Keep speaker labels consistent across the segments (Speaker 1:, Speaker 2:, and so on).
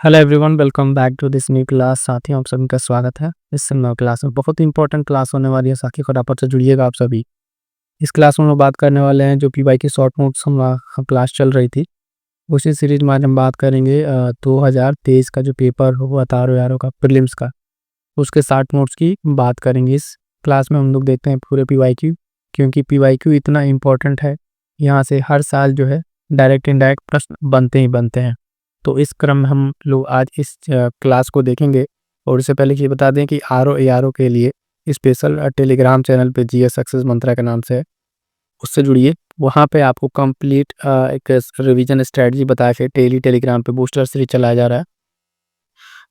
Speaker 1: Hello everyone, welcome back to this new class. साथियों, आप सभी का स्वागत है इस नई क्लास में। बहुत ही इंपॉर्टेंट क्लास होने वाली है साथियों, फटाफट से जुड़िएगा आप सभी। इस क्लास में हम लोग बात करने वाले हैं जो पीवाई की शॉर्ट नोट्स हम क्लास चल रही थी, उसी सीरीज में आज हम बात करेंगे 2023 का जो पेपर हुआ था आर का प्रीलिम्स का, उसके शॉर्ट नोट्स की बात करेंगे। इस क्लास में हम लोग देखते हैं पूरे पीवाई क्यू, क्योंकि पीवाई क्यू इतना इम्पोर्टेंट है। यहाँ से हर साल जो है डायरेक्ट इनडायरेक्ट प्रश्न बनते ही बनते हैं। तो इस क्रम में हम लोग आज इस क्लास को देखेंगे। और इससे पहले ये बता दें कि आर ओ के लिए स्पेशल टेलीग्राम चैनल पे जीएस सक्सेस मंत्रा के नाम से है, उससे जुड़िए। वहाँ पे आपको कंप्लीट एक रिवीजन स्ट्रेटजी बताया फिर डेली टेलीग्राम पे बूस्टर सीरीज चलाया जा रहा है।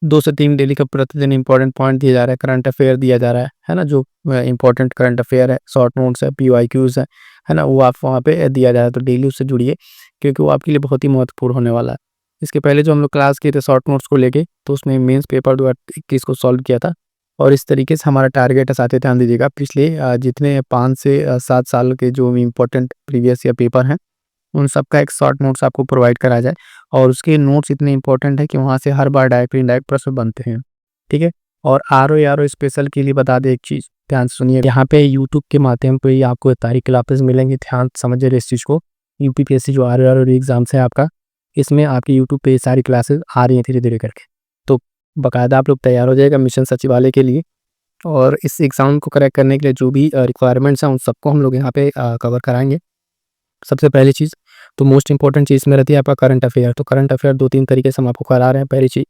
Speaker 1: 2 से 3 डेली का प्रतिदिन इंपॉर्टेंट पॉइंट दिया जा रहा है, करंट अफेयर दिया जा रहा है ना। जो इंपॉर्टेंट करंट अफेयर है, शॉर्ट नोट्स है, पीवाईक्यूज है ना, वो आप वहाँ पे दिया जा रहा है। तो डेली उससे जुड़िए, क्योंकि वो आपके लिए बहुत ही महत्वपूर्ण होने वाला है। इसके पहले जो हम लोग क्लास किए थे शॉर्ट नोट्स को लेके, तो उसमें मेंस पेपर 2021 को सॉल्व किया था। और इस तरीके से हमारा टारगेट है, साथ ही ध्यान दीजिएगा, पिछले जितने 5 से 7 साल के जो इंपॉर्टेंट प्रीवियस ईयर पेपर हैं, उन सब का एक शॉर्ट नोट्स आपको प्रोवाइड करा जाए। और उसके नोट्स इतने इंपॉर्टेंट है कि वहाँ से हर बार डायरेक्ट इनडायरेक्ट प्रश्न बनते हैं, ठीक है। और आर ओ स्पेशल के लिए बता दें एक चीज़, ध्यान से सुनिए। यहाँ पे यूट्यूब के माध्यम पे ही आपको सारी क्लासेस मिलेंगी, ध्यान समझिए इस चीज़ को। यूपीपीएससी जो आर ओ एग्जाम्स है आपका, इसमें आपके यूट्यूब पे ये सारी क्लासेस आ रही हैं धीरे धीरे करके। तो बाकायदा आप लोग तैयार हो जाएगा मिशन सचिवालय के लिए। और इस एग्ज़ाम को करेक्ट करने के लिए जो भी रिक्वायरमेंट्स हैं, उन सबको हम लोग यहाँ पे कवर कराएंगे। सबसे पहली चीज़, तो मोस्ट इंपॉर्टेंट चीज़ में रहती है आपका करंट अफेयर। तो करंट अफेयर 2-3 तरीके से हम आपको करा रहे हैं। पहली चीज़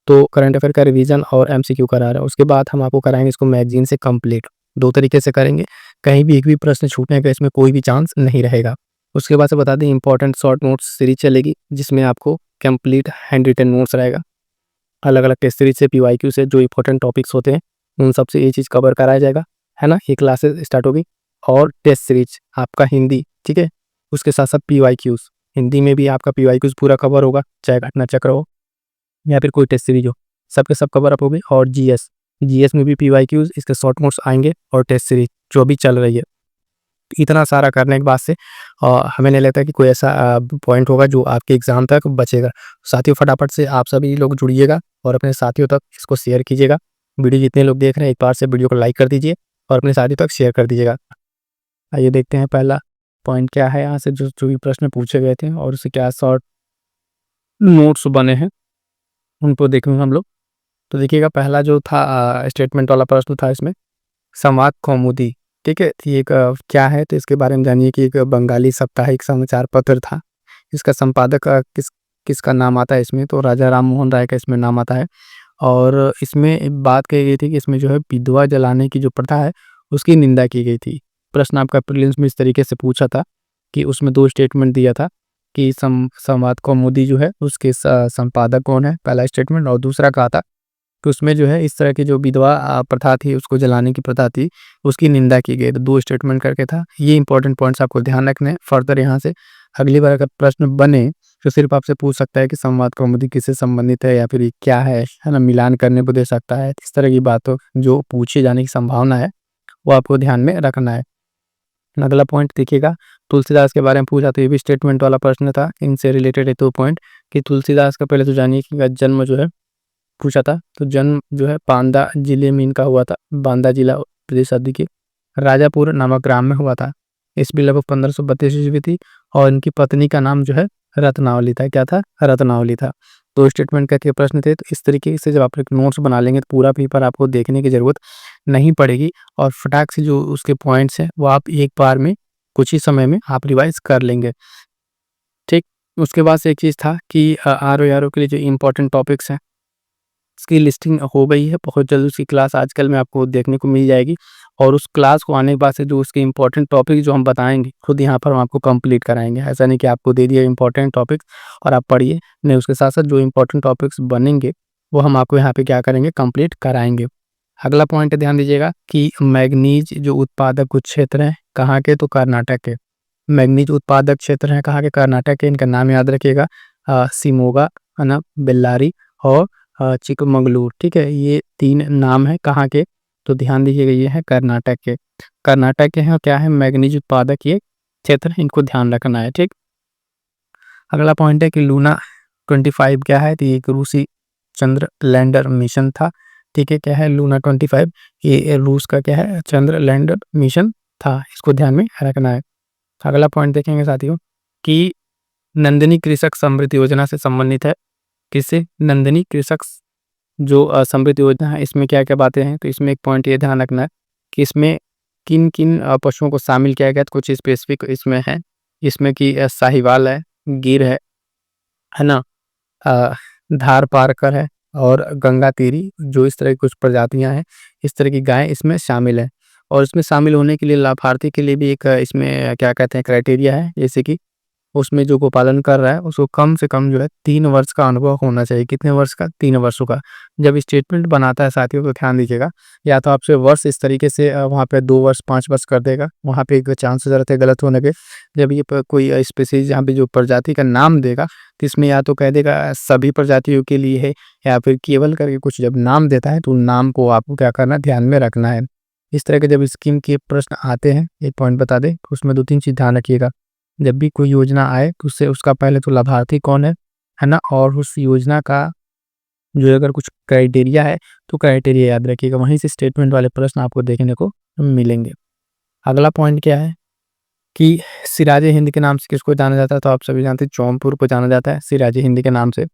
Speaker 1: तो करंट अफेयर का रिवीजन और एमसीक्यू करा रहे हैं। उसके बाद हम आपको कराएंगे इसको मैगजीन से कंप्लीट। 2 तरीके से करेंगे, कहीं भी एक भी प्रश्न छूटने का इसमें कोई भी चांस नहीं रहेगा। उसके बाद से बता दें, इंपॉर्टेंट शॉर्ट नोट्स सीरीज चलेगी, जिसमें आपको कंप्लीट हैंड रिटन नोट्स रहेगा। अलग अलग टेस्ट सीरीज से, पीवाईक्यू से जो इंपॉर्टेंट टॉपिक्स होते हैं, उन सबसे ये चीज़ कवर कराया जाएगा, है ना। ये क्लासेस स्टार्ट होगी। और टेस्ट सीरीज आपका हिंदी, ठीक है। उसके साथ साथ पीवाईक्यूज, हिंदी में भी आपका पीवाईक्यूज पूरा कवर होगा, चाहे घटना चक्र हो या फिर कोई टेस्ट सीरीज हो, सबके सब कवर अप होगी। और जीएस, जीएस में भी पीवाईक्यूज, इसके शॉर्ट नोट्स आएंगे और टेस्ट सीरीज जो भी चल रही है। इतना सारा करने के बाद से हमें नहीं लगता कि कोई ऐसा पॉइंट होगा जो आपके एग्जाम तक बचेगा। साथियों, फटाफट से आप सभी लोग जुड़िएगा और अपने साथियों तक इसको शेयर कीजिएगा। वीडियो जितने लोग देख रहे हैं, एक बार से वीडियो को लाइक कर दीजिए और अपने साथियों तक शेयर कर दीजिएगा। आइए देखते हैं पहला पॉइंट क्या है यहाँ से, जो भी प्रश्न पूछे गए थे और उससे क्या शॉर्ट नोट्स बने हैं, उनको देखेंगे हम लोग। तो देखिएगा, पहला जो था स्टेटमेंट वाला प्रश्न था, इसमें संवाद कौमुदी, ठीक है। ये एक क्या है, तो इसके बारे में जानिए कि एक बंगाली साप्ताहिक समाचार पत्र था। इसका संपादक किसका नाम आता है इसमें, तो राजा राम मोहन राय का इसमें नाम आता है। और इसमें बात कही गई थी कि इसमें जो है विधवा जलाने की जो प्रथा है, उसकी निंदा की गई थी। प्रश्न आपका प्रीलिम्स में इस तरीके से पूछा था कि उसमें 2 स्टेटमेंट दिया था कि संवाद कौमुदी जो है उसके संपादक कौन है, पहला स्टेटमेंट। और दूसरा कहा था कि उसमें जो है इस तरह की जो विधवा प्रथा थी, उसको जलाने की प्रथा थी, उसकी निंदा की गई। तो 2 स्टेटमेंट करके था। ये इंपॉर्टेंट पॉइंट्स आपको ध्यान रखने हैं। फर्दर यहाँ से अगली बार अगर प्रश्न बने तो सिर्फ आपसे पूछ सकता है कि संवाद कौमुदी किससे संबंधित है या फिर ये क्या है ना, मिलान करने को दे सकता है। इस तरह की बातों जो पूछे जाने की संभावना है, वो आपको ध्यान में रखना है। अगला पॉइंट देखिएगा, तुलसीदास के बारे में पूछा, तो ये भी स्टेटमेंट वाला प्रश्न था। इनसे रिलेटेड है 2 पॉइंट कि तुलसीदास का पहले तो जानिए कि इनका जन्म जो है पूछा था। तो जन्म जो है बांदा जिले में इनका हुआ था, बांदा जिला प्रदेश आदि के राजापुर नामक ग्राम में हुआ था। ईस्वी लगभग 1532 ईस्वी थी। और इनकी पत्नी का नाम जो है रत्नावली था। क्या था? रत्नावली था। 2 स्टेटमेंट करके प्रश्न थे। तो इस तरीके से जब आप एक नोट्स बना लेंगे, तो पूरा पेपर आपको देखने की जरूरत नहीं पड़ेगी और फटाक से जो उसके पॉइंट्स हैं, वो आप एक बार में कुछ ही समय में आप रिवाइज कर लेंगे, ठीक। उसके बाद से एक चीज़ था कि आर ओ के लिए जो इंपॉर्टेंट टॉपिक्स हैं, इसकी लिस्टिंग हो गई है। बहुत जल्द उसकी क्लास आजकल में आपको देखने को मिल जाएगी। और उस क्लास को आने के बाद से जो उसके इंपॉर्टेंट टॉपिक जो हम बताएंगे, खुद यहाँ पर हम आपको कंप्लीट कराएंगे। ऐसा नहीं कि आपको दे दिया इंपॉर्टेंट टॉपिक्स और आप पढ़िए, नहीं, उसके साथ साथ जो इंपॉर्टेंट टॉपिक्स बनेंगे, वो हम आपको यहाँ पे क्या करेंगे, कंप्लीट कराएंगे। अगला पॉइंट ध्यान दीजिएगा कि मैग्नीज जो उत्पादक कुछ क्षेत्र हैं, कहाँ के, तो कर्नाटक के। मैग्नीज उत्पादक क्षेत्र हैं कहाँ के, कर्नाटक के। इनका नाम याद रखिएगा, शिमोगा, है ना, बेल्लारी और चिकमंगलूर, ठीक है। ये 3 नाम है कहाँ के, तो ध्यान दीजिएगा, ये है कर्नाटक के। कर्नाटक के हैं, क्या है, मैग्नीज उत्पादक ये क्षेत्र है, इनको ध्यान रखना है, ठीक। अगला पॉइंट है कि लूना 25 क्या है, तो ये एक रूसी चंद्र लैंडर मिशन था। ठीक है, क्या है लूना 25, ये रूस का क्या है चंद्र लैंडर मिशन था, इसको ध्यान में रखना है। अगला पॉइंट देखेंगे साथियों कि नंदिनी कृषक समृद्धि योजना से संबंधित है। किससे? नंदिनी कृषक जो समृद्धि योजना है, इसमें क्या क्या बातें हैं, तो इसमें एक पॉइंट ये ध्यान रखना है कि इसमें किन किन पशुओं को शामिल किया गया, तो कुछ स्पेसिफिक इसमें है। इसमें कि साहिवाल है, गिर है ना, अ, धार पारकर है और गंगा तीरी, जो इस तरह की कुछ प्रजातियां हैं, इस तरह की गायें इसमें शामिल है। और इसमें शामिल होने के लिए लाभार्थी के लिए भी एक इसमें क्या कहते हैं क्राइटेरिया है, जैसे कि उसमें जो गोपालन कर रहा है उसको कम से कम जो है 3 वर्ष का अनुभव होना चाहिए। कितने वर्ष का? 3 वर्षों का। जब स्टेटमेंट बनाता है साथियों तो ध्यान दीजिएगा, या तो आपसे वर्ष इस तरीके से वहाँ पे 2 वर्ष 5 वर्ष कर देगा, वहाँ पे एक चांसेस रहते हैं गलत होने के। जब ये कोई स्पीसीज यहाँ पे जो प्रजाति का नाम देगा, तो इसमें या तो कह देगा सभी प्रजातियों के लिए है, या फिर केवल करके कुछ जब नाम देता है तो नाम को आपको क्या करना ध्यान में रखना है। इस तरह के जब स्कीम के प्रश्न आते हैं, एक पॉइंट बता दें, तो उसमें 2-3 चीज़ ध्यान रखिएगा। जब भी कोई योजना आए तो उससे उसका पहले तो लाभार्थी कौन है ना, और उस योजना का जो अगर कुछ क्राइटेरिया है तो क्राइटेरिया याद रखिएगा, वहीं से स्टेटमेंट वाले प्रश्न आपको देखने को मिलेंगे। अगला पॉइंट क्या है कि सिराजे हिंद के नाम से किसको जाना जाता है, तो आप सभी जानते हैं जौनपुर को जाना जाता है सिराजे हिंद के नाम से।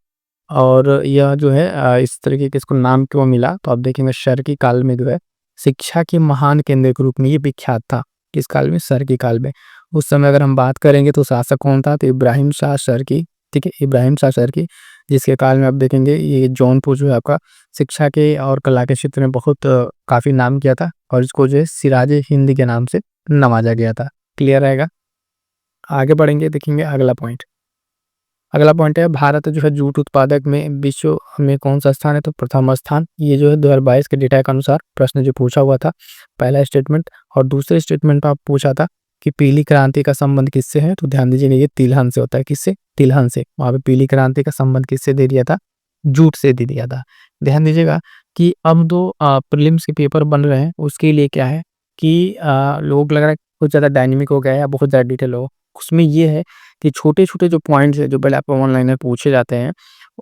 Speaker 1: और यह जो है इस तरीके के इसको नाम क्यों मिला, तो आप देखेंगे शर की काल में जो है शिक्षा के महान केंद्र के रूप में ये विख्यात था। किस काल में? शर की काल में। उस समय अगर हम बात करेंगे तो शासक कौन था, तो इब्राहिम शाह शर्की। ठीक है, इब्राहिम शाह शर्की, जिसके काल में आप देखेंगे ये जौनपुर जो है आपका शिक्षा के और कला के क्षेत्र में बहुत काफ़ी नाम किया था, और इसको जो है सिराजे हिंद के नाम से नवाजा गया था। क्लियर रहेगा? आगे बढ़ेंगे, देखेंगे अगला पॉइंट। अगला पॉइंट है भारत जो है जूट उत्पादक में विश्व में कौन सा स्थान है, तो प्रथम स्थान। ये जो है 2022 के डेटा के अनुसार प्रश्न जो पूछा हुआ था, पहला स्टेटमेंट। और दूसरे स्टेटमेंट पर आप पूछा था कि पीली क्रांति का संबंध किससे है, तो ध्यान दीजिए ये तिलहन से होता है। किससे? तिलहन से। वहाँ पे पीली क्रांति का संबंध किससे दे दिया था? जूट से दे दिया था। ध्यान दीजिएगा कि अब दो प्रीलिम्स के पेपर बन रहे हैं, उसके लिए क्या है कि लोग लग रहा है कुछ ज़्यादा डायनेमिक हो गया है या बहुत ज़्यादा डिटेल हो। उसमें ये है कि छोटे-छोटे जो पॉइंट्स हैं, जो पहले आपको वन लाइनर पूछे जाते हैं,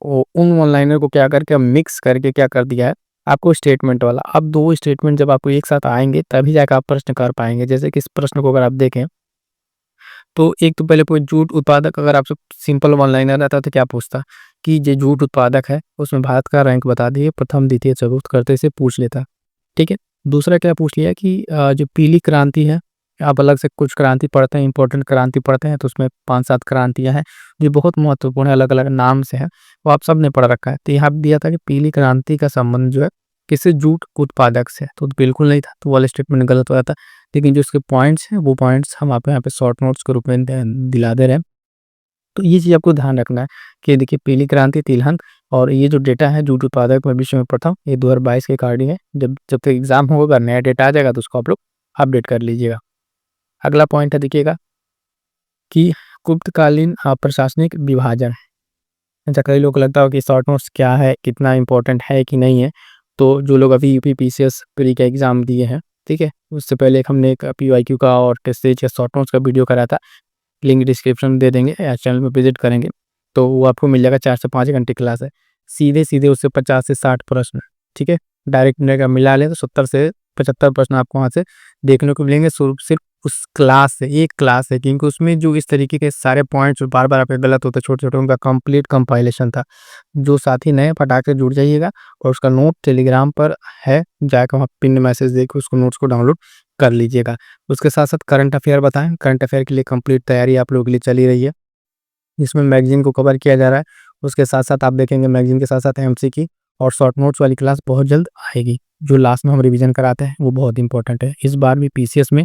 Speaker 1: वो उन वन लाइनर को क्या करके मिक्स करके क्या कर दिया है आपको स्टेटमेंट वाला। अब 2 स्टेटमेंट जब आपको एक साथ आएँगे तभी जाकर आप प्रश्न कर पाएँगे। जैसे कि इस प्रश्न को अगर आप देखें, तो एक तो पहले कोई जूट उत्पादक अगर आपसे सिंपल वन लाइनर रहता तो क्या पूछता कि जो जूट उत्पादक है उसमें भारत का रैंक बता दिए, प्रथम, द्वितीय, चतुर्थ करते से पूछ लेता। ठीक है? दूसरा क्या पूछ लिया कि जो पीली क्रांति है, आप अलग से कुछ क्रांति पढ़ते हैं, इंपॉर्टेंट क्रांति पढ़ते हैं, तो उसमें 5-7 क्रांतियाँ हैं, जो बहुत महत्वपूर्ण है, अलग-अलग नाम से हैं, वो आप सबने पढ़ रखा है। तो यहाँ पे दिया था कि पीली क्रांति का संबंध जो है किसी जूट उत्पादक से, तो बिल्कुल नहीं था, तो वाला स्टेटमेंट गलत हो जाता। लेकिन जो इसके पॉइंट्स हैं, वो पॉइंट्स हम आपको यहाँ पे शॉर्ट नोट्स के रूप में दिला दे रहे हैं। तो ये चीज़ आपको ध्यान रखना है कि देखिए पीली क्रांति, तिलहन, और ये जो डेटा है जूट उत्पादक में विश्व में प्रथम, ये 2022 के अकॉर्डिंग है। जब जब तक एग्जाम होगा, नया डेटा आ जाएगा तो उसको आप लोग अपडेट कर लीजिएगा। अगला पॉइंट है देखिएगा कि गुप्तकालीन प्रशासनिक विभाजन। अच्छा, कई लोग को लगता हो कि शॉर्ट नोट्स क्या है, कितना इंपॉर्टेंट है कि नहीं है। तो जो लोग अभी यूपी पीसीएस प्री का एग्जाम दिए हैं, ठीक है, उससे पहले हमने एक पीवाईक्यू का और टेस्ट सीरीज का शॉर्ट नोट्स का वीडियो करा था, लिंक डिस्क्रिप्शन में दे देंगे या चैनल में विजिट करेंगे तो वो आपको मिल जाएगा। 4 से 5 घंटे क्लास है, सीधे सीधे उससे 50 से 60 प्रश्न। ठीक है, डायरेक्ट अगर मिला लें तो 70 से 75 प्रश्न आपको वहाँ से देखने को मिलेंगे, सिर्फ उस क्लास से, एक क्लास है, क्योंकि उसमें जो इस तरीके के सारे पॉइंट्स बार बार आपके गलत होते छोटे छोटे, उनका कंप्लीट कंपाइलेशन था। जो साथी नए फटाक से जुड़ जाइएगा, और उसका नोट टेलीग्राम पर है, जाकर वहाँ पिन मैसेज देकर उसको नोट्स को डाउनलोड कर लीजिएगा। उसके साथ साथ करंट अफेयर बताएं, करंट अफेयर के लिए कंप्लीट तैयारी आप लोगों के लिए चली रही है, इसमें मैगजीन को कवर किया जा रहा है। उसके साथ साथ आप देखेंगे मैगजीन के साथ साथ एमसीक्यू और शॉर्ट नोट्स वाली क्लास बहुत जल्द आएगी। जो लास्ट में हम रिवीजन कराते हैं वो बहुत इंपॉर्टेंट है। इस बार भी पीसीएस में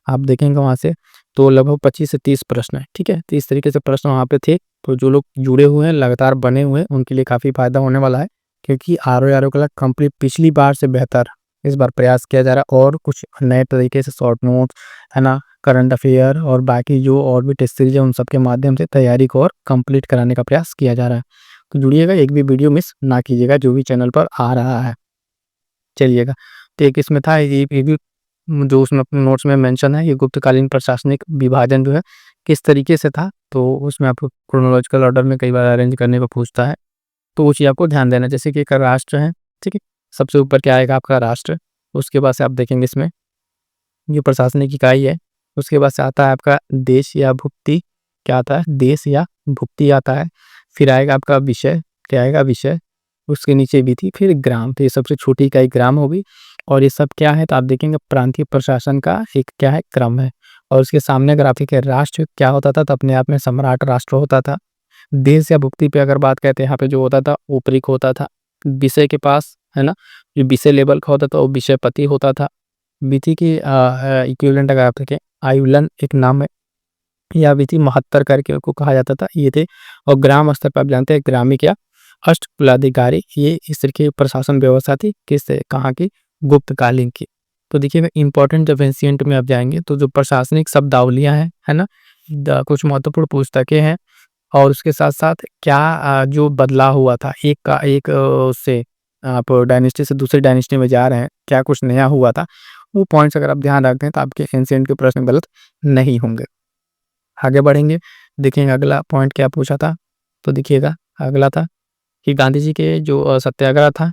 Speaker 1: आप देखेंगे वहाँ से तो लगभग 25 से 30 प्रश्न है। ठीक है, तो इस तरीके से प्रश्न वहाँ पे थे। तो जो लोग जुड़े हुए हैं, लगातार बने हुए हैं, उनके लिए काफ़ी फायदा होने वाला है, क्योंकि आर का कंप्लीट पिछली बार से बेहतर इस बार प्रयास किया जा रहा है, और कुछ नए तरीके से शॉर्ट नोट्स, है ना, करंट अफेयर और बाकी जो और भी टेस्ट सीरीज है, उन सब के माध्यम से तैयारी को और कंप्लीट कराने का प्रयास किया जा रहा है। तो जुड़िएगा, एक भी वीडियो मिस ना कीजिएगा जो भी चैनल पर आ रहा है। चलिएगा, तो एक इसमें था ये भी जो उसमें अपने नोट्स में मेंशन है, ये गुप्तकालीन प्रशासनिक विभाजन जो है किस तरीके से था, तो उसमें आपको क्रोनोलॉजिकल ऑर्डर में कई बार अरेंज करने को पूछता है। तो वो चीज़ आपको ध्यान देना है। जैसे कि एक राष्ट्र है, ठीक है, सबसे ऊपर क्या आएगा आपका राष्ट्र, उसके बाद से आप देखेंगे इसमें ये प्रशासनिक इकाई है, उसके बाद से आता है आपका देश या भुक्ति, क्या आता है, देश या भुक्ति आता है, फिर आएगा आपका विषय, क्या आएगा विषय, उसके नीचे विधि, फिर ग्राम, तो ये सबसे छोटी इकाई ग्राम होगी। और ये सब क्या है, तो आप देखेंगे प्रांतीय प्रशासन का एक क्या है, क्रम है। और उसके सामने अगर आप देखें राष्ट्र क्या होता था, तो अपने आप में सम्राट राष्ट्र होता था। देश या भुक्ति पे अगर बात करते हैं, यहाँ पे जो होता था ऊपरी होता था, विषय के पास है ना, जो विषय लेवल का होता था वो विषयपति होता था। विधि की इक्विवेलेंट अगर आप देखें, आयुलन एक नाम है, या विधि महत्तर करके उनको कहा जाता था, ये थे। और ग्राम स्तर पर आप जानते हैं ग्रामिक या अष्टकुलाधिकारी, ये इस तरह की प्रशासन व्यवस्था थी, किस कहाँ की, गुप्त कालीन की। तो देखिएगा इंपॉर्टेंट जब एंशिएंट में आप जाएंगे तो जो प्रशासनिक शब्दावलियां हैं, है ना, कुछ महत्वपूर्ण पुस्तकें हैं, और उसके साथ साथ क्या जो बदलाव हुआ था एक का एक उससे आप डायनेस्टी से दूसरी डायनेस्टी में जा रहे हैं, क्या कुछ नया हुआ था, वो पॉइंट्स अगर आप ध्यान रखते हैं तो आपके एंशिएंट के प्रश्न गलत नहीं होंगे। आगे बढ़ेंगे, देखेंगे अगला पॉइंट क्या पूछा था। तो देखिएगा अगला था कि गांधी जी के जो सत्याग्रह था,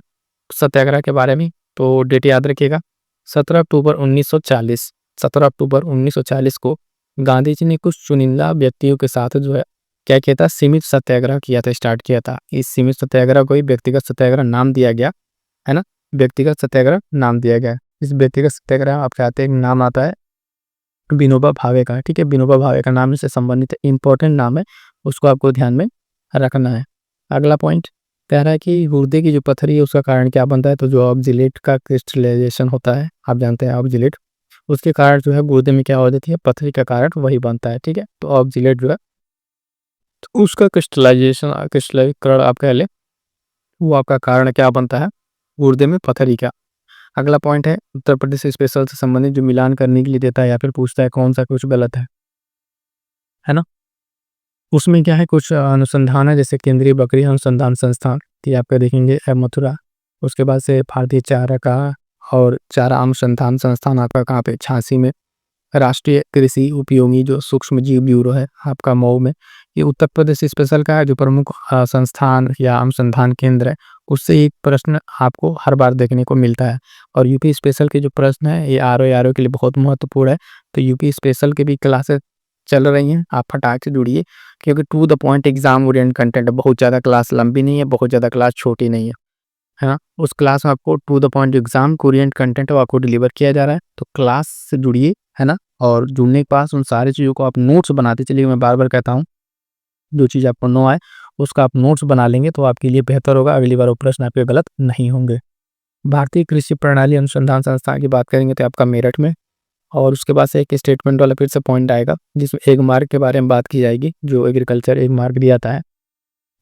Speaker 1: सत्याग्रह के बारे में, तो डेट याद रखिएगा 17 अक्टूबर 1940। 17 अक्टूबर 1940 को गांधी जी ने कुछ चुनिंदा व्यक्तियों के साथ जो है क्या किया था, सीमित सत्याग्रह किया था, स्टार्ट किया था। इस सीमित सत्याग्रह को ही व्यक्तिगत सत्याग्रह नाम दिया गया, है ना, व्यक्तिगत सत्याग्रह नाम दिया गया। इस व्यक्तिगत सत्याग्रह आप चाहते हैं नाम आता है विनोबा भावे का, ठीक है, विनोबा भावे का नाम से संबंधित इंपॉर्टेंट नाम है, उसको आपको ध्यान में रखना है। अगला पॉइंट कह रहा है कि गुर्दे की जो पथरी है उसका कारण क्या बनता है, तो जो ऑक्जिलेट का क्रिस्टलाइजेशन होता है, आप जानते हैं ऑक्जिलेट, उसके कारण जो है गुर्दे में क्या हो जाती है, पथरी का कारण वही बनता है, ठीक है। तो ऑक्जिलेट जो है तो उसका क्रिस्टलाइजेशन, क्रिस्टलीकरण आप कह ले, वो आपका कारण क्या बनता है, गुर्दे में पथरी का। अगला पॉइंट है उत्तर प्रदेश स्पेशल से संबंधित जो मिलान करने के लिए देता है या फिर पूछता है कौन सा कुछ गलत है ना। उसमें क्या है, कुछ अनुसंधान है, जैसे केंद्रीय बकरी अनुसंधान संस्थान, ये आपका देखेंगे मथुरा। उसके बाद से भारतीय चारा का और चारा अनुसंधान संस्थान आपका कहाँ पे, झांसी में। राष्ट्रीय कृषि उपयोगी जो सूक्ष्म जीव ब्यूरो है आपका मऊ में, ये उत्तर प्रदेश स्पेशल का है। जो प्रमुख संस्थान या अनुसंधान केंद्र है, उससे एक प्रश्न आपको हर बार देखने को मिलता है। और यूपी स्पेशल के जो प्रश्न है ये आर ओ के लिए बहुत महत्वपूर्ण है। तो यूपी स्पेशल के भी क्लासेस चल रही हैं, आप फटाक से जुड़िए, क्योंकि to the point exam orient content है, बहुत ज़्यादा क्लास लंबी नहीं है, बहुत ज़्यादा क्लास छोटी नहीं है ना। उस क्लास में आपको to the point exam orient content वो आपको डिलीवर किया जा रहा है, तो क्लास से जुड़िए, है ना। और जुड़ने के पास उन सारी चीज़ों को आप नोट्स बनाते चलिए, मैं बार बार कहता हूँ, जो चीज़ आपको नो आए उसका आप नोट्स बना लेंगे तो आपके लिए बेहतर होगा, अगली बार वो प्रश्न आपके गलत नहीं होंगे। भारतीय कृषि प्रणाली अनुसंधान संस्थान की बात करेंगे तो आपका मेरठ में। और उसके बाद से एक स्टेटमेंट वाला फिर से पॉइंट आएगा जिसमें एक मार्क के बारे में बात की जाएगी, जो एग्रीकल्चर एक मार्क दिया था है।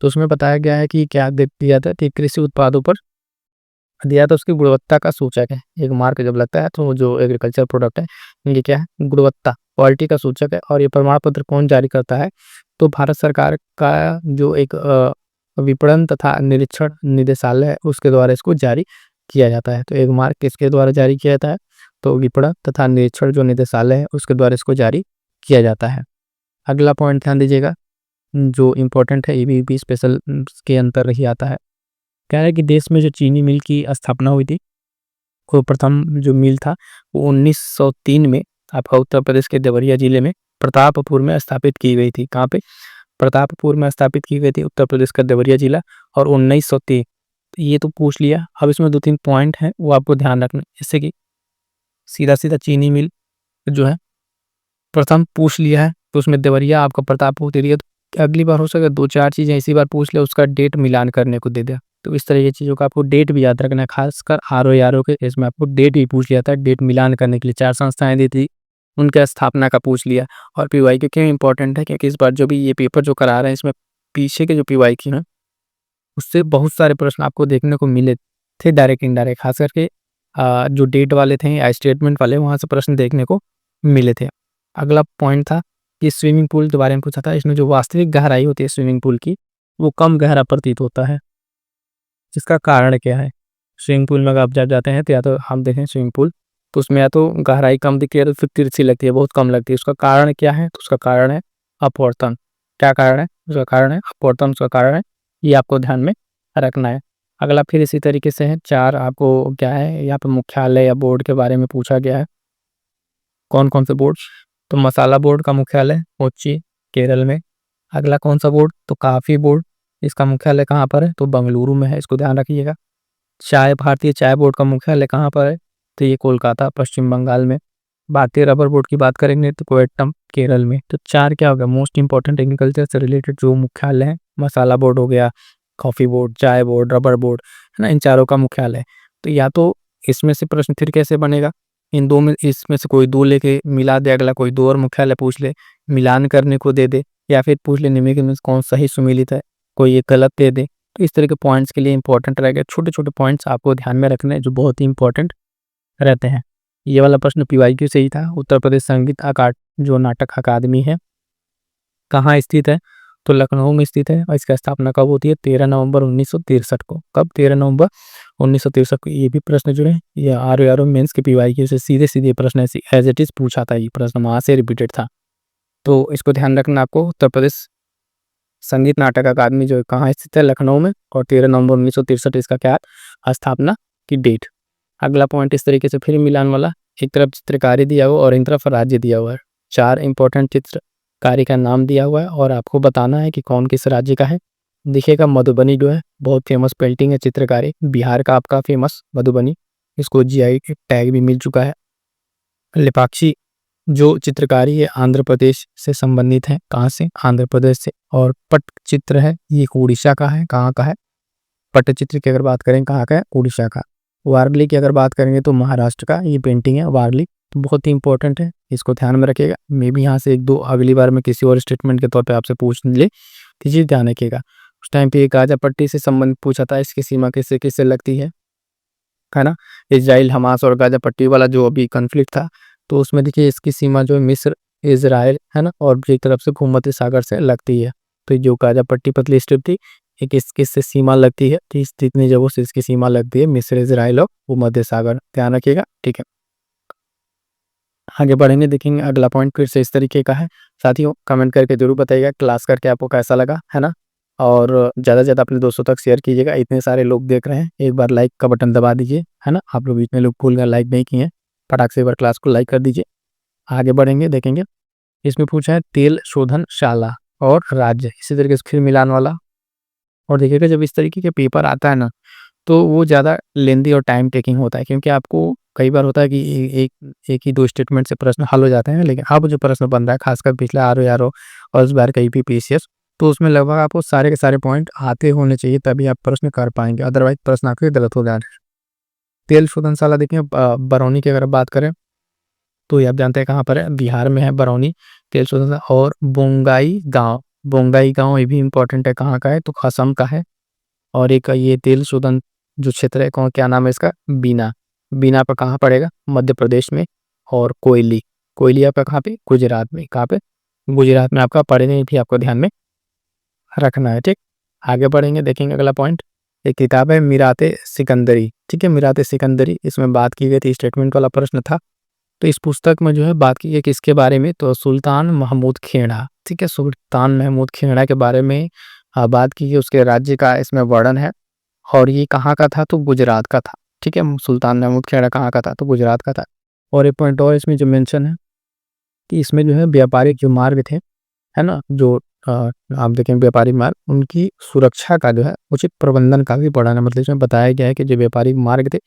Speaker 1: तो उसमें बताया गया है कि क्या दिया था कि कृषि उत्पादों पर दिया था उसकी गुणवत्ता का सूचक है। एक मार्क जब लगता है तो जो एग्रीकल्चर प्रोडक्ट है ये क्या है, गुणवत्ता, क्वालिटी का सूचक है। और ये प्रमाण पत्र कौन जारी करता है, तो भारत सरकार का जो एक विपणन तथा निरीक्षण निदेशालय है उसके द्वारा इसको जारी किया जाता है। तो एक मार्क किसके द्वारा जारी किया जाता है, तो विपणन तथा निरीक्षण जो निदेशालय है उसके द्वारा इसको जारी किया जाता है। अगला पॉइंट ध्यान दीजिएगा जो इम्पोर्टेंट है, ईबीपी स्पेशल के अंतर ही आता है। कह रहा है कि देश में जो चीनी मिल की स्थापना हुई थी, वो प्रथम जो मिल था वो 1903 में आपका उत्तर प्रदेश के देवरिया जिले में प्रतापपुर में स्थापित की गई थी। कहाँ पे, प्रतापपुर में स्थापित की गई थी, उत्तर प्रदेश का देवरिया जिला। और 1903, ये तो पूछ लिया। अब इसमें 2-3 पॉइंट हैं वो आपको ध्यान रखना, जैसे कि सीधा सीधा चीनी मिल जो है प्रथम पूछ लिया है, तो उसमें देवरिया आपका प्रतापपुर एरिया। तो अगली बार हो सके 2-4 चीज़ें इसी बार पूछ ले, उसका डेट मिलान करने को दे दिया। तो इस तरह की चीज़ों का आपको डेट भी याद रखना है, खासकर आर ओ के केस में आपको डेट भी पूछ लिया था। डेट मिलान करने के लिए 4 संस्थाएं दी थी, उनके स्थापना का पूछ लिया। और पीवाईक्यू क्यों इंपॉर्टेंट है, क्योंकि इस बार जो भी ये पेपर जो करा रहे हैं इसमें पीछे के जो पीवाईक्यू हैं उससे बहुत सारे प्रश्न आपको देखने को मिले थे, डायरेक्ट इनडायरेक्ट, खास करके जो डेट वाले थे या स्टेटमेंट वाले, वहाँ से प्रश्न देखने को मिले थे। अगला पॉइंट था कि स्विमिंग पूल के बारे में पूछा था। इसमें जो वास्तविक गहराई होती है स्विमिंग पूल की, वो कम गहरा प्रतीत होता है, जिसका कारण क्या है। स्विमिंग पूल में अगर आप जब जाते हैं तो या तो हम देखें स्विमिंग पूल, तो उसमें या तो गहराई कम दिखती है, तो फिर तिरछी लगती है, बहुत कम लगती है। उसका कारण क्या है, तो उसका कारण है अपवर्तन। क्या कारण है, उसका कारण है अपवर्तन, उसका कारण है, ये आपको ध्यान में रखना है। अगला फिर इसी तरीके से है 4 आपको क्या है यहाँ पे मुख्यालय या बोर्ड के बारे में पूछा गया है। कौन-कौन से बोर्ड? तो मसाला बोर्ड का मुख्यालय कोच्चि, केरल में। अगला कौन-सा बोर्ड? तो कॉफ़ी बोर्ड, इसका मुख्यालय कहाँ पर है? तो बेंगलुरु में है, इसको ध्यान रखिएगा। भारतीय चाय बोर्ड का मुख्यालय कहाँ पर है? तो ये कोलकाता, पश्चिम बंगाल में। भारतीय रबर बोर्ड की बात करेंगे तो कोट्टयम, केरल में। तो 4 क्या हो गया मोस्ट इंपॉर्टेंट एग्रीकल्चर से रिलेटेड जो मुख्यालय है, मसाला बोर्ड हो गया, कॉफ़ी बोर्ड, चाय बोर्ड, रबर बोर्ड, है ना? इन चारों का मुख्यालय। तो या तो इसमें से प्रश्न फिर कैसे बनेगा? इन 2 में इसमें से कोई 2 लेके मिला दे, अगला कोई 2 और मुख्यालय पूछ ले, मिलान करने को दे दे, या फिर पूछ ले निम्नलिखित में से कौन सही सुमेलित है, कोई एक गलत दे दे। तो इस तरह के पॉइंट्स के लिए इंपॉर्टेंट रहेगा। छोटे-छोटे पॉइंट्स आपको ध्यान में रखने हैं जो बहुत ही इंपॉर्टेंट रहते हैं। ये वाला प्रश्न पीवाईक्यू से ही था। उत्तर प्रदेश संगीत जो नाटक अकादमी है, कहाँ स्थित है? तो लखनऊ में स्थित है और इसका स्थापना कब होती है? 13 नवंबर 1963 को। कब? 13 नवंबर 1963 को। ये भी प्रश्न जो है ये आरओ मेंस के पीवाईक्यू से सीधे-सीधे प्रश्न ऐसे एज़ इट इज़ पूछा था, ये प्रश्न वहाँ से रिपीटेड था। तो इसको ध्यान रखना आपको। उत्तर प्रदेश संगीत नाटक अकादमी जो है कहाँ स्थित है? लखनऊ में, और 13 नवंबर 1963 इसका क्या है? स्थापना की डेट। अगला पॉइंट इस तरीके से फिर मिलान वाला, एक तरफ चित्रकारी दिया हुआ और एक तरफ राज्य दिया हुआ है। 4 इंपॉर्टेंट चित्रकारी का नाम दिया हुआ है और आपको बताना है कि कौन किस राज्य का है। देखिएगा मधुबनी जो है बहुत फेमस पेंटिंग है, चित्रकारी बिहार का आपका फेमस मधुबनी, इसको जीआई टैग भी मिल चुका है। लेपाक्षी जो चित्रकारी है आंध्र प्रदेश से संबंधित है। कहाँ से? आंध्र प्रदेश से। और पट्टचित्र है ये उड़ीसा का है। कहाँ का है? पट्टचित्र की अगर बात करें कहाँ का है? उड़ीसा का। वारली की अगर बात करेंगे तो महाराष्ट्र का ये पेंटिंग है वारली। तो बहुत ही इंपॉर्टेंट है, इसको ध्यान में रखिएगा। मे भी यहाँ से 1-2 अगली बार में किसी और स्टेटमेंट के तौर पे आपसे पूछ ले, तो चीज़ ध्यान रखिएगा। उस टाइम पे गाजा पट्टी से संबंधित पूछा था, इसकी सीमा किससे किससे लगती है ना? इजराइल, हमास और गाजा पट्टी वाला जो अभी कॉन्फ्लिक्ट था, तो उसमें देखिए इसकी सीमा जो है मिस्र, इजराइल, है ना? और एक तरफ से भूमध्य सागर से लगती है। तो जो गाजा पट्टी पतली स्ट्रिप थी, ये किससे सीमा लगती है? तो इस जितनी जगहों से इसकी सीमा लगती है मिस्र, इजराइल और भूमध्य सागर। ध्यान रखिएगा, ठीक है। आगे बढ़ेंगे, देखेंगे अगला पॉइंट फिर से इस तरीके का है। साथियों कमेंट करके जरूर बताइएगा क्लास करके आपको कैसा लगा, है ना? और ज़्यादा से ज़्यादा अपने दोस्तों तक शेयर कीजिएगा। इतने सारे लोग देख रहे हैं, एक बार लाइक का बटन दबा दीजिए, है ना? आप लोग इतने लोग भूल गए लाइक नहीं किए हैं, फटाक से एक बार क्लास को लाइक कर दीजिए। आगे बढ़ेंगे, देखेंगे इसमें पूछा है तेल शोधनशाला और राज्य, इसी तरीके से फिर मिलान वाला। और देखिएगा जब इस तरीके के पेपर आता है ना, तो वो ज़्यादा लेंदी और टाइम टेकिंग होता है, क्योंकि आपको कई बार होता है कि एक ही 2 स्टेटमेंट से प्रश्न हल हो जाते हैं, लेकिन अब जो प्रश्न बन रहा है खासकर पिछला आरओ और इस बार का यूपीपीसीएस, तो उसमें लगभग आपको सारे के सारे पॉइंट आते होने चाहिए तभी आप प्रश्न कर पाएंगे, अदरवाइज प्रश्न आपके गलत हो जा रहे हैं। तेल शोधनशाला देखिए बरौनी की अगर बात करें तो ये आप जानते हैं कहाँ पर है? बिहार में है बरौनी तेल शोधनशाला। और बोंगाई गाँव ये भी इंपॉर्टेंट है, कहाँ का है? तो असम का है। और एक ये तेल शोधन जो क्षेत्र है कौन, क्या नाम है इसका? बीना। बीना पर कहाँ पड़ेगा? मध्य प्रदेश में। और कोयली आपका कहाँ पे? गुजरात में। कहाँ पे? गुजरात में आपका पड़ेगा, ये भी आपको ध्यान में रखना है, ठीक। आगे बढ़ेंगे, देखेंगे अगला पॉइंट। एक किताब है मीराते सिकंदरी, ठीक है, मीराते सिकंदरी, इसमें बात की गई थी, स्टेटमेंट वाला प्रश्न था। तो इस पुस्तक में जो है बात की गई किसके बारे में? तो सुल्तान महमूद खेड़ा, ठीक है, सुल्तान महमूद खेड़ा के बारे में बात की गई, उसके राज्य का इसमें वर्णन है। और ये कहाँ का था? तो गुजरात का था, ठीक है। सुल्तान महमूद खेड़ा कहाँ का था? तो गुजरात का था। और एक पॉइंट और इसमें जो मेंशन है कि इसमें जो है व्यापारिक जो मार्ग थे, है ना, जो आप देखें व्यापारिक मार्ग, उनकी सुरक्षा का जो है उचित प्रबंधन का भी पढ़ाना, मतलब इसमें बताया गया है कि जो व्यापारिक मार्ग थे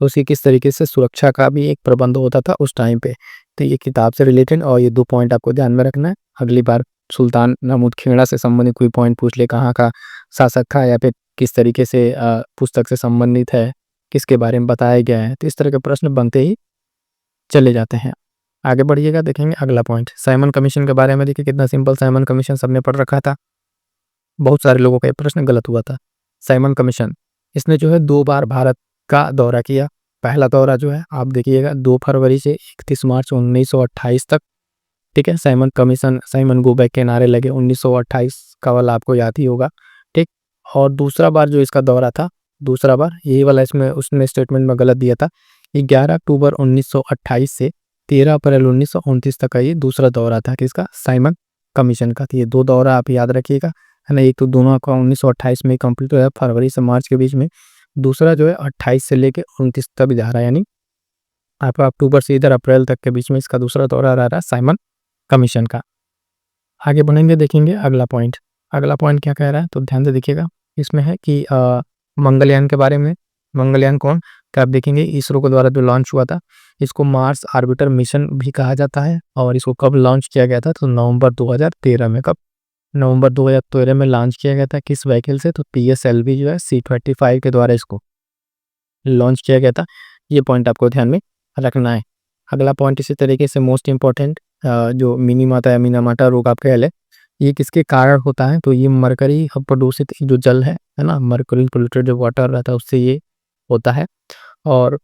Speaker 1: उसकी किस तरीके से सुरक्षा का भी एक प्रबंध होता था उस टाइम पे। तो ये किताब से रिलेटेड और ये 2 पॉइंट आपको ध्यान में रखना है। अगली बार सुल्तान महमूद खेड़ा से संबंधित कोई पॉइंट पूछ ले, कहाँ का शासक था या फिर किस तरीके से पुस्तक से संबंधित है, किसके बारे में बताया गया है, तो इस तरह के प्रश्न बनते ही चले जाते हैं। आगे बढ़िएगा, देखेंगे अगला पॉइंट साइमन कमीशन के बारे में। देखिए कितना सिंपल, साइमन कमीशन सबने पढ़ रखा था, बहुत सारे लोगों का ये प्रश्न गलत हुआ था। साइमन कमीशन इसने जो है 2 बार भारत का दौरा किया। पहला दौरा जो है आप देखिएगा 2 फरवरी से 31 मार्च 1928 तक, ठीक है। Simon commission, Simon go back के नारे लगे, 1928 का वाला आपको याद ही होगा, ठीक। और दूसरा बार जो इसका दौरा था, दूसरा बार यही वाला, इसमें उसने स्टेटमेंट में गलत दिया था। 11 अक्टूबर 1928 से 13 अप्रैल 1929 तक का ये दूसरा दौरा था किसका? साइमन कमीशन का। तो ये 2 दौरा आप याद रखिएगा। है ना। एक तो दोनों का 1928 में कंप्लीट हुआ, फरवरी से मार्च के बीच में। दूसरा जो है 28 से लेके 29 तक जा रहा है, यानी आपका अक्टूबर से इधर अप्रैल तक के बीच में इसका दूसरा दौरा रह रहा है साइमन कमीशन का। आगे बढ़ेंगे, देखेंगे अगला पॉइंट। अगला पॉइंट क्या कह रहा है, तो ध्यान से देखिएगा। इसमें है कि मंगलयान के बारे में। मंगलयान कौन, क्या आप देखेंगे इसरो के द्वारा जो लॉन्च हुआ था, इसको मार्स आर्बिटर मिशन भी कहा जाता है। और इसको कब लॉन्च किया गया था, तो नवंबर 2013 में। कब, नवंबर 2013 में लॉन्च किया गया था। किस व्हीकल से, तो PSLV जो है C-25 के द्वारा इसको लॉन्च किया गया था। ये पॉइंट आपको ध्यान में रखना है। अगला पॉइंट इसी तरीके से मोस्ट इंपॉर्टेंट, जो मिनीमाता या मीनामाटा रोग आप कह ले, ये किसके कारण होता है, तो ये मरकरी प्रदूषित जो जल है ना, मरकरी पोल्यूटेड जो वाटर रहता है उससे ये होता है। और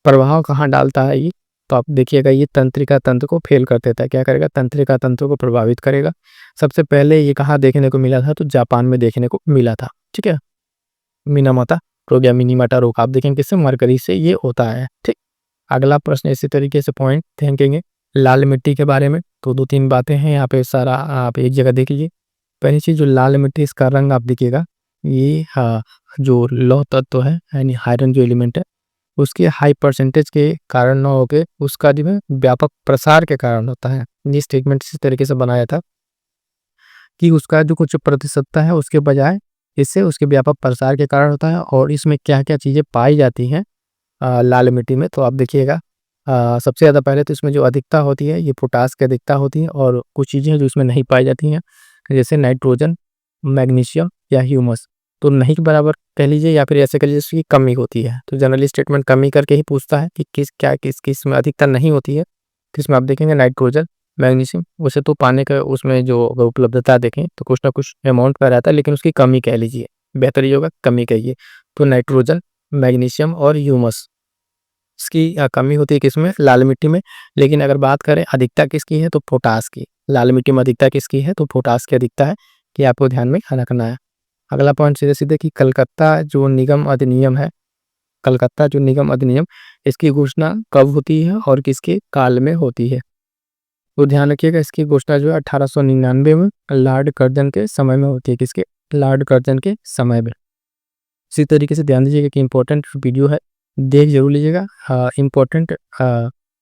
Speaker 1: प्रभाव कहाँ डालता है ये, तो आप देखिएगा ये तंत्रिका तंत्र को फेल कर देता है। क्या करेगा, तंत्रिका तंत्र को प्रभावित करेगा। सबसे पहले ये कहाँ देखने को मिला था, तो जापान में देखने को मिला था। ठीक है, मिनामाता रोग या मिनीमाटा रोग आप देखेंगे किससे, मरकरी से ये होता है। ठीक, अगला प्रश्न इसी तरीके से पॉइंट देखेंगे लाल मिट्टी के बारे में। तो 2-3 बातें हैं यहाँ पे, सारा आप एक जगह देख लीजिए। पहली चीज, जो लाल मिट्टी इसका रंग आप देखिएगा, ये जो लौह तत्व है यानी आयरन जो एलिमेंट है, उसके हाई परसेंटेज के कारण न होके उसका जो है व्यापक प्रसार के कारण होता है। ये स्टेटमेंट इस तरीके से बनाया था कि उसका जो कुछ प्रतिशतता है उसके बजाय इससे उसके व्यापक प्रसार के कारण होता है। और इसमें क्या क्या चीज़ें पाई जाती हैं लाल मिट्टी में, तो आप देखिएगा सबसे ज़्यादा पहले तो इसमें जो अधिकता होती है ये पोटास की अधिकता होती है। और कुछ चीज़ें हैं जो इसमें नहीं पाई जाती हैं, जैसे नाइट्रोजन, मैग्नीशियम या ह्यूमस। तो नहीं के बराबर कह लीजिए, या फिर ऐसे कह लीजिए इसकी कमी होती है। तो जनरली स्टेटमेंट कमी करके ही पूछता है कि किस में अधिकता नहीं होती है। किसमें आप देखेंगे नाइट्रोजन, मैग्नीशियम। वैसे तो पाने का उसमें जो अगर उपलब्धता देखें तो कुछ ना कुछ अमाउंट का रहता है, लेकिन उसकी कमी कह लीजिए, बेहतर ये होगा कमी कहिए। तो नाइट्रोजन, मैग्नीशियम और ह्यूमस, इसकी कमी होती है किसमें, लाल मिट्टी में। लेकिन अगर बात करें अधिकता किसकी है, तो पोटास की। लाल मिट्टी में अधिकता किसकी है, तो पोटास की अधिकता है, कि आपको ध्यान में रखना है। अगला पॉइंट सीधे सीधे कि कलकत्ता जो निगम अधिनियम है, कलकत्ता जो निगम अधिनियम, इसकी घोषणा कब होती है और किसके काल में होती है। तो ध्यान रखिएगा, इसकी घोषणा जो है 1899 में लॉर्ड कर्जन के समय में होती है। किसके, लॉर्ड कर्जन के समय में। इसी तरीके से ध्यान दीजिएगा कि इंपॉर्टेंट वीडियो है, देख जरूर लीजिएगा। इम्पोर्टेंट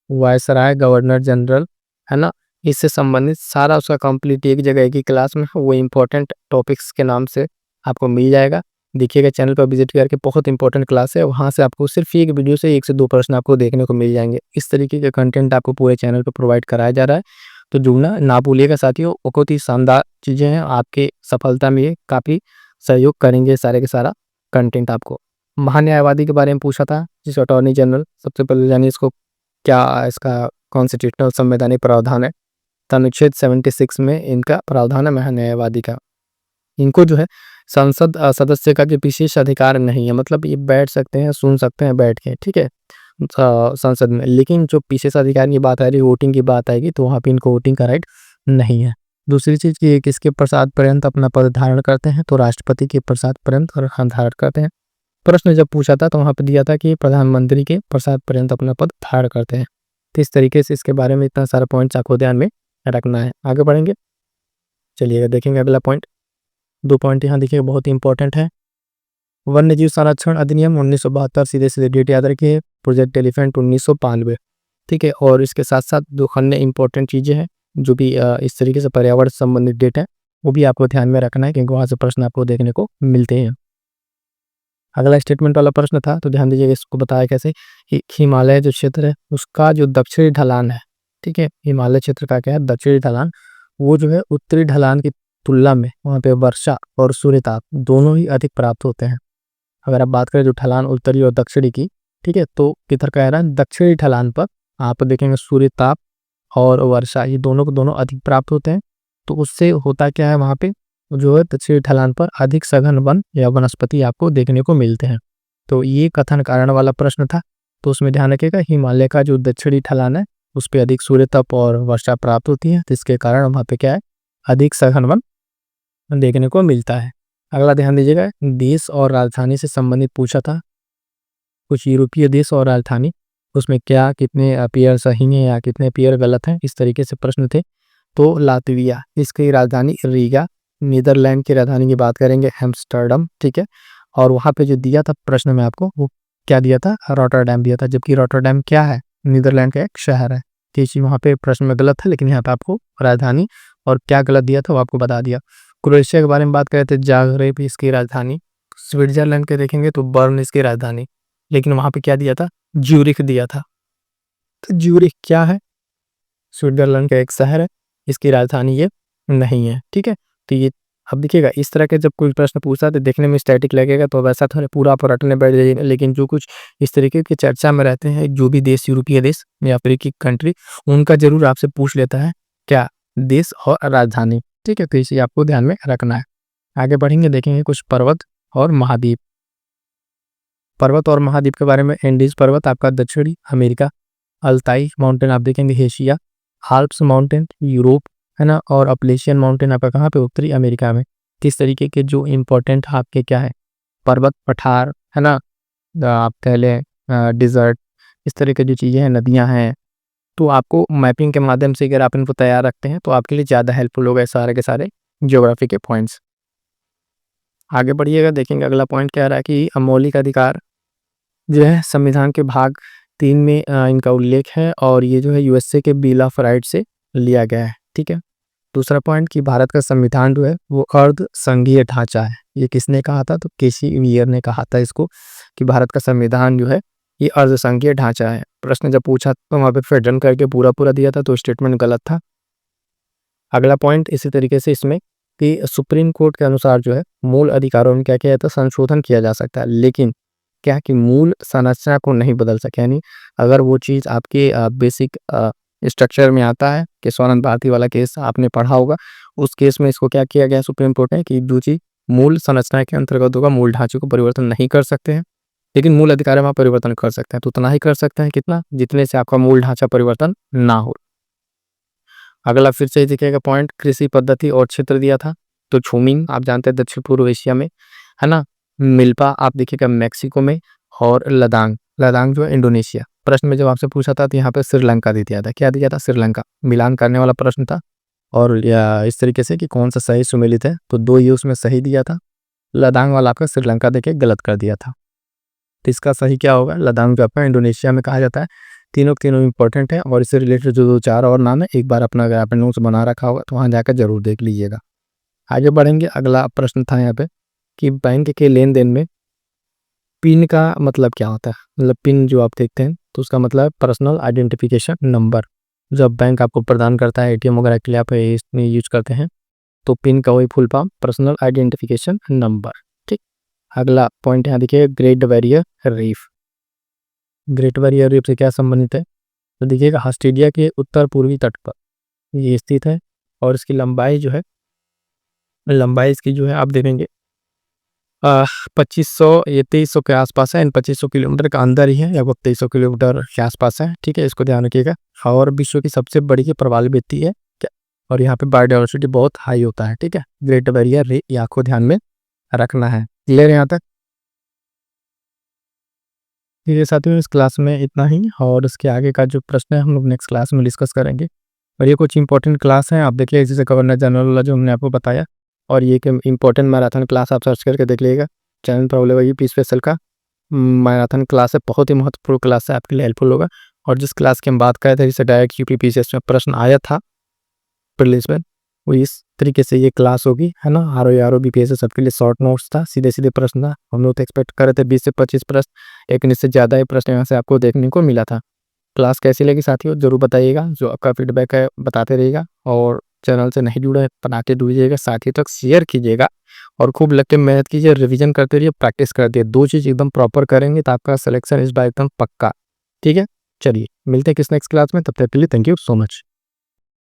Speaker 1: वायसराय गवर्नर जनरल है ना, इससे संबंधित सारा उसका कंप्लीट एक जगह एक ही क्लास में वो इम्पोर्टेंट टॉपिक्स के नाम से आपको मिल जाएगा। देखिएगा चैनल पर विजिट करके, बहुत इंपॉर्टेंट क्लास है। वहाँ से आपको सिर्फ एक वीडियो से 1 से 2 प्रश्न आपको देखने को मिल जाएंगे। इस तरीके का कंटेंट आपको पूरे चैनल पर प्रोवाइड कराया जा रहा है, तो जुड़ना ना भूलिएगा साथियों। बहुत ही शानदार चीज़ें हैं, आपके सफलता में ये काफ़ी सहयोग करेंगे सारे के सारा कंटेंट आपको। महान्यायवादी के बारे में पूछा था, जिस अटॉर्नी जनरल, सबसे पहले जानिए इसको क्या इसका कॉन्स्टिट्यूशनल संवैधानिक प्रावधान है। तो अनुच्छेद 76 में इनका प्रावधान है महान्यायवादी का। इनको जो है संसद सदस्य का जो विशेष अधिकार नहीं है, मतलब ये बैठ सकते हैं, सुन सकते हैं बैठ के, ठीक है, संसद में। लेकिन जो विशेष अधिकार की बात आ रही, वोटिंग की बात आएगी, तो वहाँ पे इनको वोटिंग का राइट नहीं है। दूसरी चीज़ कि किसके प्रसाद पर्यंत अपना पद धारण करते हैं, तो राष्ट्रपति के प्रसाद पर्यंत और धारण करते हैं। प्रश्न जब पूछा था तो वहाँ पे दिया था कि प्रधानमंत्री के प्रसाद पर्यंत अपना पद धारण करते हैं। तो इस तरीके से इसके बारे में इतना सारा पॉइंट्स आपको ध्यान में रखना है। आगे बढ़ेंगे, चलिएगा देखेंगे अगला पॉइंट। 2 पॉइंट यहाँ देखिए बहुत इंपॉर्टेंट है। वन्य जीव संरक्षण अधिनियम 1972, सीधे सीधे डेट याद रखिए। प्रोजेक्ट एलिफेंट 1992, ठीक है। और इसके साथ साथ 2 अन्य इंपॉर्टेंट चीज़ें हैं जो भी इस तरीके से पर्यावरण संबंधित डेट है, वो भी आपको ध्यान में रखना है, क्योंकि वहाँ से प्रश्न आपको देखने को मिलते हैं। अगला स्टेटमेंट वाला प्रश्न था, तो ध्यान दीजिएगा, इसको बताया कैसे कि हिमालय जो क्षेत्र है उसका जो दक्षिणी ढलान है, ठीक है, हिमालय क्षेत्र का क्या है, दक्षिणी ढलान, वो जो है उत्तरी ढलान की तुलना में वहाँ पे वर्षा और सूर्यताप दोनों ही अधिक प्राप्त होते हैं। अगर आप बात करें जो ढलान उत्तरी और दक्षिणी की, ठीक है, तो किधर कह रहा है, दक्षिणी ढलान पर आप देखेंगे सूर्यताप और वर्षा ये दोनों को दोनों अधिक प्राप्त होते हैं। तो उससे होता क्या है, वहाँ पे जो है दक्षिणी ढलान पर अधिक सघन वन या वनस्पति आपको देखने को मिलते हैं। तो ये कथन कारण वाला प्रश्न था, तो उसमें ध्यान रखिएगा हिमालय का जो दक्षिणी ढलान है उस पर अधिक सूर्यताप और वर्षा प्राप्त होती है, तो इसके कारण वहाँ पे क्या है, अधिक सघन वन देखने को मिलता है। अगला ध्यान दीजिएगा, देश और राजधानी से संबंधित पूछा था, कुछ यूरोपीय देश और राजधानी, उसमें क्या कितने पेयर सही हैं या कितने पेयर गलत हैं, इस तरीके से प्रश्न थे। तो लातविया, इसकी राजधानी रीगा, नीदरलैंड की राजधानी की बात करेंगे एम्स्टर्डम, ठीक है। और वहाँ पे जो दिया था प्रश्न में आपको, वो क्या दिया था, रॉटरडैम दिया था, जबकि रॉटरडैम क्या है, नीदरलैंड का एक शहर है। तो ये चीज़ वहाँ पे प्रश्न में गलत है, लेकिन यहाँ पे आपको राजधानी और क्या गलत दिया था वो आपको बता दिया। क्रोएशिया के बारे में बात करें तो जागरेब इसकी राजधानी। स्विट्जरलैंड के देखेंगे तो बर्न इसकी राजधानी, लेकिन वहाँ पे क्या दिया था, ज्यूरिख दिया था। तो ज्यूरिख क्या है, स्विट्जरलैंड का एक शहर है, इसकी राजधानी ये नहीं है, ठीक है। तो ये अब देखिएगा, इस तरह के जब कोई प्रश्न पूछा तो देखने में स्टैटिक लगेगा, तो वैसा थोड़ा पूरा आप रटने बैठ जाइए, लेकिन जो कुछ इस तरीके की चर्चा में रहते हैं, जो भी देश, यूरोपीय देश या अफ्रीकी कंट्री, उनका जरूर आपसे पूछ लेता है क्या, देश और राजधानी, ठीक है। तो इसे आपको ध्यान में रखना है। आगे बढ़ेंगे, देखेंगे कुछ पर्वत और महाद्वीप। पर्वत और महाद्वीप के बारे में, एंडीज पर्वत आपका दक्षिणी अमेरिका, अल्ताई माउंटेन आप देखेंगे एशिया, आल्प्स माउंटेन यूरोप, है ना, और अपलेशियन माउंटेन आपका कहाँ पे, उत्तरी अमेरिका में। किस तरीके के जो इम्पोर्टेंट आपके क्या है, पर्वत पठार, है ना, आप कह लें डिजर्ट, इस तरह की जो चीज़ें हैं, नदियाँ हैं, तो आपको मैपिंग के माध्यम से अगर आप इनको तैयार रखते हैं तो आपके लिए ज़्यादा हेल्पफुल होगा सारे के सारे ज्योग्राफी के पॉइंट्स। आगे बढ़िएगा, देखेंगे अगला पॉइंट क्या रहा है कि मौलिक अधिकार जो है संविधान के भाग 3 में इनका उल्लेख है, और ये जो है यूएसए के बिल ऑफ राइट से लिया गया है, ठीक है। दूसरा पॉइंट कि भारत का संविधान जो है वो अर्ध संघीय ढांचा है। ये किसने कहा था, तो केसी वियर ने कहा था इसको, कि भारत का संविधान जो है ये अर्ध संघीय ढांचा है। प्रश्न जब पूछा तो वहाँ पे फेडरल करके पूरा पूरा दिया था, तो स्टेटमेंट गलत था। अगला पॉइंट इसी तरीके से इसमें कि सुप्रीम कोर्ट के अनुसार जो है मूल अधिकारों में क्या किया जाता है, संशोधन किया जा सकता है, लेकिन क्या कि मूल संरचना को नहीं बदल सके। यानी अगर वो चीज़ आपके बेसिक स्ट्रक्चर में आता है, केशवानंद भारती वाला केस आपने पढ़ा होगा, उस केस में इसको क्या किया गया सुप्रीम कोर्ट ने कि जो चीज़ मूल संरचना के अंतर्गत होगा, मूल ढांचे को परिवर्तन नहीं कर सकते हैं, लेकिन मूल अधिकार में आप परिवर्तन कर सकते हैं। तो उतना ही कर सकते हैं, कितना, जितने से आपका मूल ढांचा परिवर्तन ना हो। अगला फिर से दिखेगा पॉइंट, कृषि पद्धति और क्षेत्र दिया था, तो छूमिंग आप जानते हैं दक्षिण पूर्व एशिया में, है ना, मिल्पा आप देखिएगा मैक्सिको में, और लदांग, लदांग जो है इंडोनेशिया। प्रश्न में जब आपसे पूछा था तो यहाँ पे श्रीलंका दे दिया था, क्या दिया था, श्रीलंका, मिलान करने वाला प्रश्न था। और या इस तरीके से कि कौन सा सही सुमेलित है, तो 2 ये उसमें सही दिया था, लदांग वाला आपका श्रीलंका देके गलत कर दिया था। तो इसका सही क्या होगा, लदांग जो आपका इंडोनेशिया में कहा जाता है। तीनों के तीनों इंपॉर्टेंट है, और इससे रिलेटेड जो 2-4 और नाम है, एक बार अपना अगर आपने नोट्स बना रखा होगा तो वहाँ जाकर जरूर देख लीजिएगा। आगे बढ़ेंगे, अगला प्रश्न था यहाँ पे कि बैंक के लेन देन में पिन का मतलब क्या होता है। मतलब पिन जो आप देखते हैं तो उसका मतलब पर्सनल आइडेंटिफिकेशन नंबर, जब बैंक आपको प्रदान करता है एटीएम वगैरह के लिए आप इसमें यूज करते हैं, तो पिन का वही full form personal identification number, ठीक। अगला पॉइंट यहाँ देखिए, great barrier reef. Great barrier reef से क्या संबंधित है, तो देखिएगा ऑस्ट्रेलिया के उत्तर पूर्वी तट पर ये स्थित है, और इसकी लंबाई जो है, लंबाई इसकी जो है आप देखेंगे 2500 ये 2300 के आसपास है, इन 2500 किलोमीटर का अंदर ही है, लगभग 2300 किलोमीटर के आसपास है, ठीक है, इसको ध्यान रखिएगा। और विश्व की सबसे बड़ी ये प्रवाल भित्ति है, क्या, और यहाँ पे बायोडाइवर्सिटी बहुत हाई होता है, ठीक है। ग्रेट बैरियर रीफ ये आपको ध्यान में रखना है। क्लियर है यहाँ तक। ये साथियों इस क्लास में इतना ही, और उसके आगे का जो प्रश्न है हम लोग नेक्स्ट क्लास में डिस्कस करेंगे। और ये कुछ इंपॉर्टेंट क्लास हैं, आप देखिए जैसे गवर्नर जनरल वाला जो हमने आपको बताया, और ये इंपॉर्टेंट मैराथन क्लास आप सर्च करके देख लीजिएगा, चैनल पर अवेलेबल यूपी स्पेशल का मैराथन क्लास है, बहुत ही महत्वपूर्ण क्लास है, आपके लिए हेल्पफुल होगा। और जिस क्लास की हम बात कर रहे थे जिससे डायरेक्ट यूपी पीसीएस में प्रश्न आया था प्रीलिम्स में, वो इस तरीके से ये क्लास होगी, है ना। आर ओ बीपीएस सबके लिए शॉर्ट नोट्स था, सीधे सीधे प्रश्न था। हम लोग तो एक्सपेक्ट कर रहे थे 20 से 25 प्रश्न, लेकिन इससे ज़्यादा ही प्रश्न यहाँ से आपको देखने को मिला था। क्लास कैसी लगी साथियों जरूर बताइएगा, जो आपका फीडबैक है बताते रहिएगा, और चैनल से नहीं जुड़े बना के जुड़िएगा, साथ ही तक शेयर कीजिएगा, और खूब लग के मेहनत कीजिए, रिवीजन करते रहिए, प्रैक्टिस करते रहिए। 2 चीज़ एकदम प्रॉपर करेंगे तो आपका सिलेक्शन इस बार एकदम पक्का, ठीक है। चलिए मिलते हैं किस नेक्स्ट क्लास में, तब तक के लिए थैंक यू सो मच।